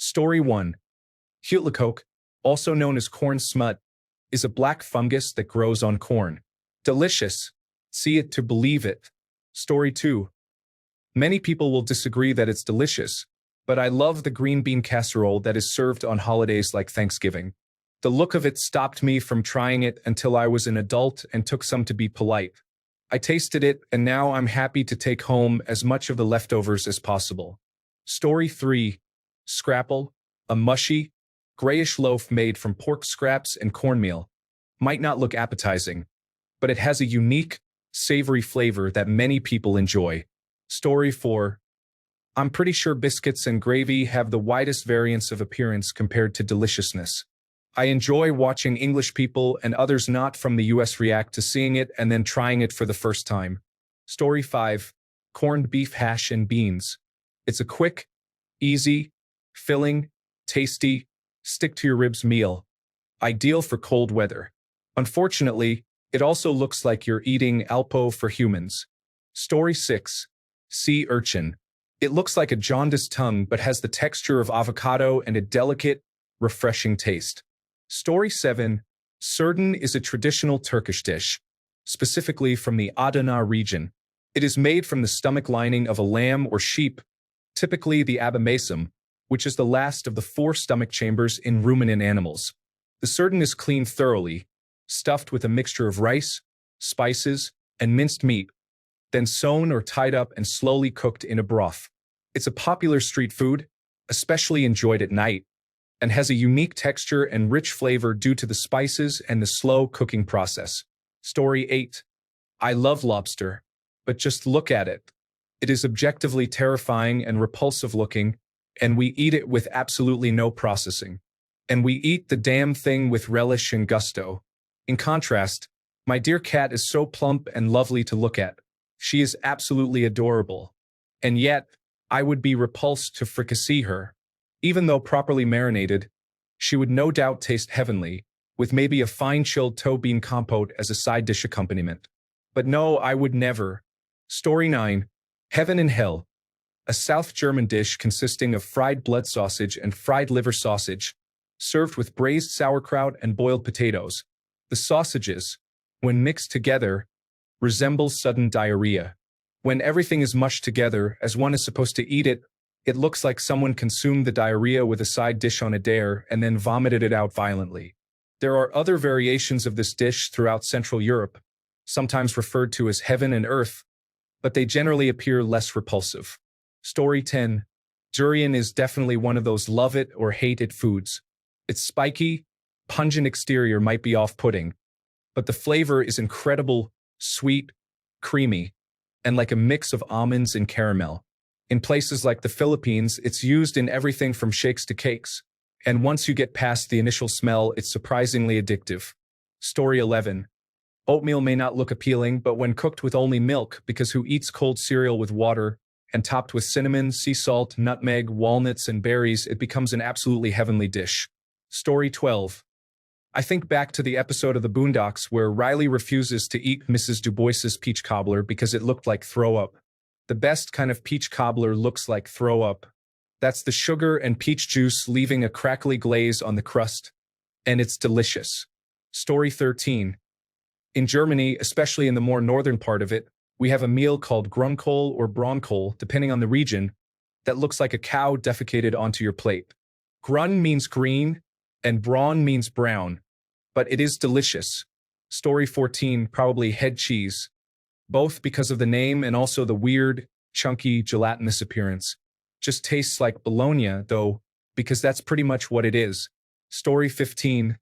Story 1. Huitlacoke, also known as corn smut, is a black fungus that grows on corn. Delicious. See it to believe it. Story 2. Many people will disagree that it's delicious, but I love the green bean casserole that is served on holidays like Thanksgiving. The look of it stopped me from trying it until I was an adult and took some to be polite. I tasted it, and now I'm happy to take home as much of the leftovers as possible. Story 3. Scrapple, a mushy, grayish loaf made from pork scraps and cornmeal. Might not look appetizing, but it has a unique, savory flavor that many people enjoy. Story 4. I'm pretty sure biscuits and gravy have the widest variance of appearance compared to deliciousness. I enjoy watching English people and others not from the US react to seeing it and then trying it for the first time. Story 5. Corned beef hash and beans. It's a quick, easy, filling, tasty, stick-to-your-ribs meal. Ideal for cold weather. Unfortunately, it also looks like you're eating Alpo for humans. Story 6. Sea urchin. It looks like a jaundiced tongue but has the texture of avocado and a delicate, refreshing taste. Story 7. Sirden is a traditional Turkish dish, specifically from the Adana region. It is made from the stomach lining of a lamb or sheep, typically the abomasum, which is the last of the 4 stomach chambers in ruminant animals. The sirden is cleaned thoroughly, stuffed with a mixture of rice, spices, and minced meat, then sewn or tied up and slowly cooked in a broth. It's a popular street food, especially enjoyed at night, and has a unique texture and rich flavor due to the spices and the slow cooking process. Story 8. I love lobster, but just look at it. It is objectively terrifying and repulsive looking, and we eat it with absolutely no processing. And we eat the damn thing with relish and gusto. In contrast, my dear cat is so plump and lovely to look at. She is absolutely adorable. And yet, I would be repulsed to fricassee her. Even though properly marinated, she would no doubt taste heavenly, with maybe a fine chilled toe bean compote as a side dish accompaniment. But no, I would never. Story 9. Heaven and Hell. A South German dish consisting of fried blood sausage and fried liver sausage, served with braised sauerkraut and boiled potatoes. The sausages, when mixed together, resemble sudden diarrhea. When everything is mushed together as one is supposed to eat it, it looks like someone consumed the diarrhea with a side dish on a dare and then vomited it out violently. There are other variations of this dish throughout Central Europe, sometimes referred to as heaven and earth, but they generally appear less repulsive. Story 10. Durian is definitely one of those love it or hate it foods. Its spiky, pungent exterior might be off-putting, but the flavor is incredible, sweet, creamy, and like a mix of almonds and caramel. In places like the Philippines, it's used in everything from shakes to cakes, and once you get past the initial smell, it's surprisingly addictive. Story 11. Oatmeal may not look appealing, but when cooked with only milk, because who eats cold cereal with water, and topped with cinnamon, sea salt, nutmeg, walnuts, and berries, it becomes an absolutely heavenly dish. Story 12. I think back to the episode of The Boondocks where Riley refuses to eat Mrs. Du Bois's peach cobbler because it looked like throw up. The best kind of peach cobbler looks like throw up. That's the sugar and peach juice leaving a crackly glaze on the crust, and it's delicious. Story 13. In Germany, especially in the more northern part of it, we have a meal called Grünkohl or Braunkohl, depending on the region, that looks like a cow defecated onto your plate. Grün means green, and Braun means brown, but it is delicious. Story 14, probably head cheese, both because of the name and also the weird, chunky, gelatinous appearance. Just tastes like bologna, though, because that's pretty much what it is. Story 15.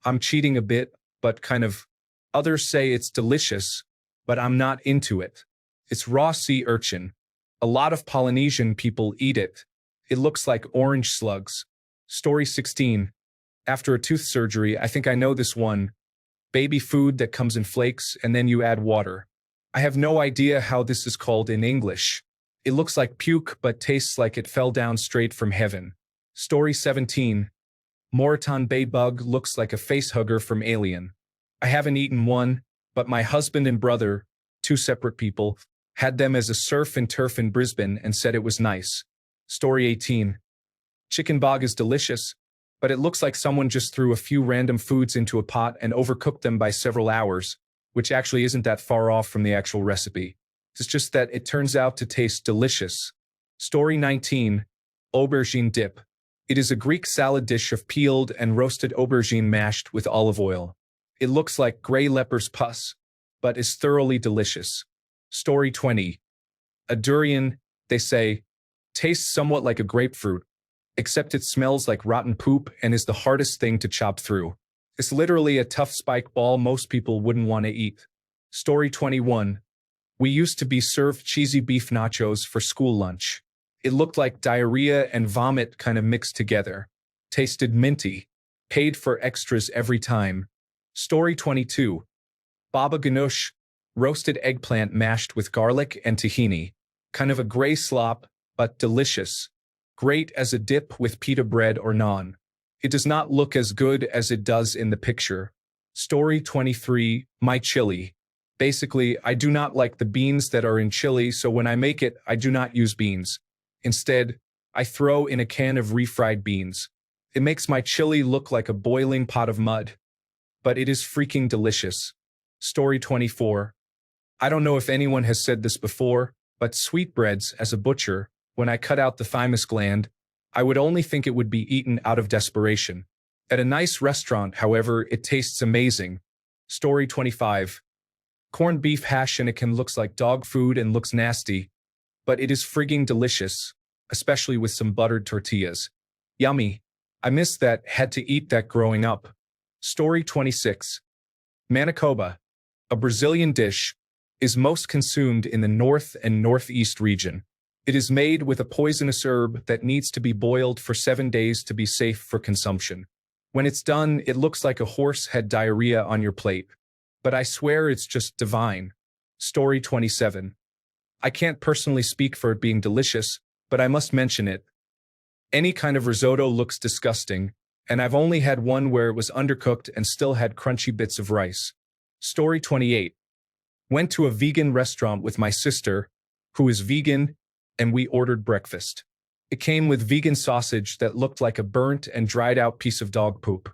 I'm cheating a bit, but kind of. Others say it's delicious, but I'm not into it. It's raw sea urchin. A lot of Polynesian people eat it. It looks like orange slugs. Story 16. After a tooth surgery, I think I know this one. Baby food that comes in flakes and then you add water. I have no idea how this is called in English. It looks like puke but tastes like it fell down straight from heaven. Story 17. Moreton Bay bug looks like a facehugger from Alien. I haven't eaten one, but my husband and brother, 2 separate people, had them as a surf and turf in Brisbane and said it was nice. Story 18. Chicken bog is delicious, but it looks like someone just threw a few random foods into a pot and overcooked them by several hours, which actually isn't that far off from the actual recipe. It's just that it turns out to taste delicious. Story 19. Aubergine dip. It is a Greek salad dish of peeled and roasted aubergine mashed with olive oil. It looks like gray leper's pus, but is thoroughly delicious. Story 20. A durian, they say, tastes somewhat like a grapefruit, except it smells like rotten poop and is the hardest thing to chop through. It's literally a tough spike ball most people wouldn't want to eat. Story 21. We used to be served cheesy beef nachos for school lunch. It looked like diarrhea and vomit kind of mixed together. Tasted minty. Paid for extras every time. Story 22. Baba ganoush, roasted eggplant mashed with garlic and tahini. Kind of a gray slop, but delicious. Great as a dip with pita bread or naan. It does not look as good as it does in the picture. Story 23. My chili. Basically, I do not like the beans that are in chili, so when I make it, I do not use beans. Instead, I throw in a can of refried beans. It makes my chili look like a boiling pot of mud. But it is freaking delicious. Story 24. I don't know if anyone has said this before, but sweetbreads, as a butcher, when I cut out the thymus gland, I would only think it would be eaten out of desperation. At a nice restaurant, however, it tastes amazing. Story 25. Corned beef hash, and it can looks like dog food and looks nasty, but it is frigging delicious, especially with some buttered tortillas. Yummy. I missed that, had to eat that growing up. Story 26. Manicoba, a Brazilian dish, is most consumed in the north and northeast region. It is made with a poisonous herb that needs to be boiled for 7 days to be safe for consumption. When it's done, it looks like a horse had diarrhea on your plate. But I swear it's just divine. Story 27. I can't personally speak for it being delicious, but I must mention it. Any kind of risotto looks disgusting, and I've only had one where it was undercooked and still had crunchy bits of rice. Story 28. Went to a vegan restaurant with my sister, who is vegan, and we ordered breakfast. It came with vegan sausage that looked like a burnt and dried out piece of dog poop.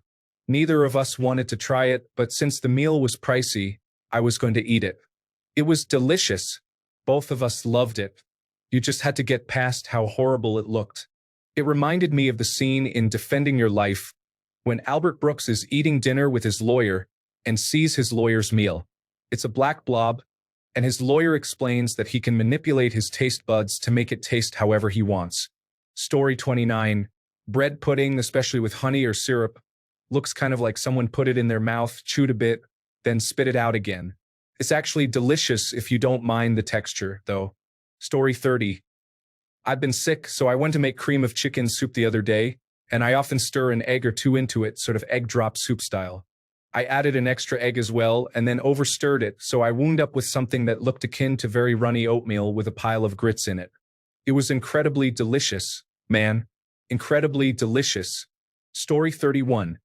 Neither of us wanted to try it, but since the meal was pricey, I was going to eat it. It was delicious. Both of us loved it. You just had to get past how horrible it looked. It reminded me of the scene in Defending Your Life, when Albert Brooks is eating dinner with his lawyer and sees his lawyer's meal. It's a black blob, and his lawyer explains that he can manipulate his taste buds to make it taste however he wants. Story 29. Bread pudding, especially with honey or syrup, looks kind of like someone put it in their mouth, chewed a bit, then spit it out again. It's actually delicious if you don't mind the texture, though. Story 30. I've been sick, so I went to make cream of chicken soup the other day, and I often stir an egg or two into it, sort of egg drop soup style. I added an extra egg as well, and then overstirred it, so I wound up with something that looked akin to very runny oatmeal with a pile of grits in it. It was incredibly delicious, man. Incredibly delicious. Story 31.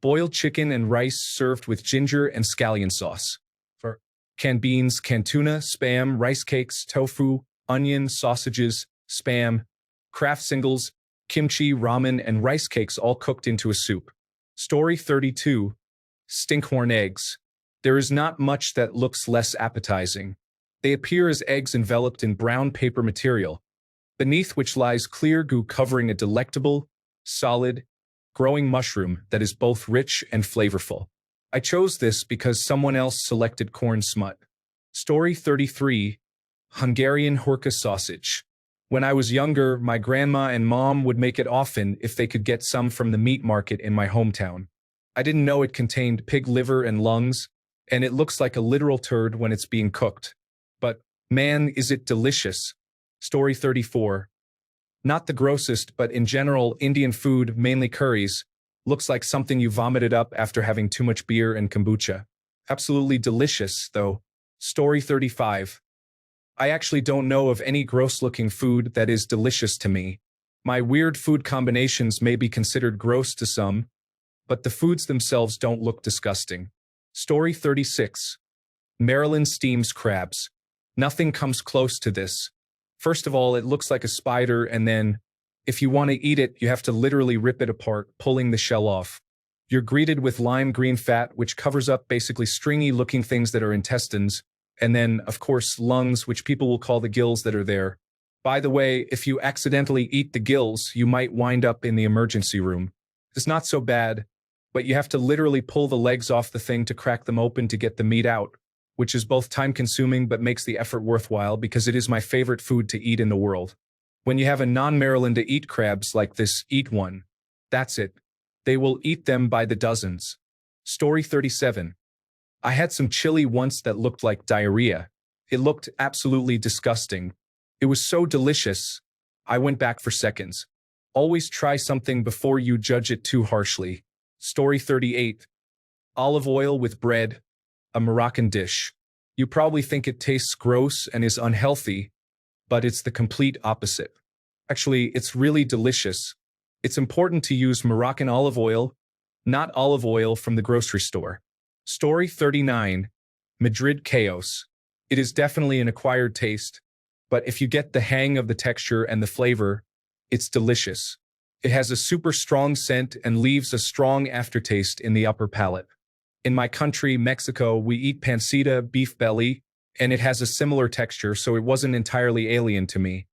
Boiled chicken and rice served with ginger and scallion sauce. For canned beans, canned tuna, spam, rice cakes, tofu, onion, sausages, spam, Kraft singles, kimchi, ramen, and rice cakes all cooked into a soup. Story 32. Stinkhorn eggs. There is not much that looks less appetizing. They appear as eggs enveloped in brown paper material, beneath which lies clear goo covering a delectable, solid, growing mushroom that is both rich and flavorful. I chose this because someone else selected corn smut. Story 33. Hungarian Horka sausage. When I was younger, my grandma and mom would make it often if they could get some from the meat market in my hometown. I didn't know it contained pig liver and lungs, and it looks like a literal turd when it's being cooked. But, man, is it delicious. Story 34. Not the grossest, but in general, Indian food, mainly curries, looks like something you vomited up after having too much beer and kombucha. Absolutely delicious, though. Story 35. I actually don't know of any gross-looking food that is delicious to me. My weird food combinations may be considered gross to some, but the foods themselves don't look disgusting. Story 36. Maryland steams crabs. Nothing comes close to this. First of all, it looks like a spider, and then, If you want to eat it, you have to literally rip it apart, pulling the shell off. You're greeted with lime green fat, which covers up basically stringy-looking things that are intestines, and then, of course, lungs, which people will call the gills that are there. By the way, if you accidentally eat the gills, you might wind up in the emergency room. It's not so bad, but you have to literally pull the legs off the thing to crack them open to get the meat out, which is both time-consuming but makes the effort worthwhile because it is my favorite food to eat in the world. When you have a non-Maryland to eat crabs like this, eat one. That's it. They will eat them by the dozens. Story 37. I had some chili once that looked like diarrhea. It looked absolutely disgusting. It was so delicious. I went back for seconds. Always try something before you judge it too harshly. Story 38. Olive oil with bread. A Moroccan dish. You probably think it tastes gross and is unhealthy, but it's the complete opposite. Actually, it's really delicious. It's important to use Moroccan olive oil, not olive oil from the grocery store. Story 39. Madrid chaos. It is definitely an acquired taste, but if you get the hang of the texture and the flavor, it's delicious. It has a super strong scent and leaves a strong aftertaste in the upper palate. In my country, Mexico, we eat pancita, beef belly, and it has a similar texture, so it wasn't entirely alien to me.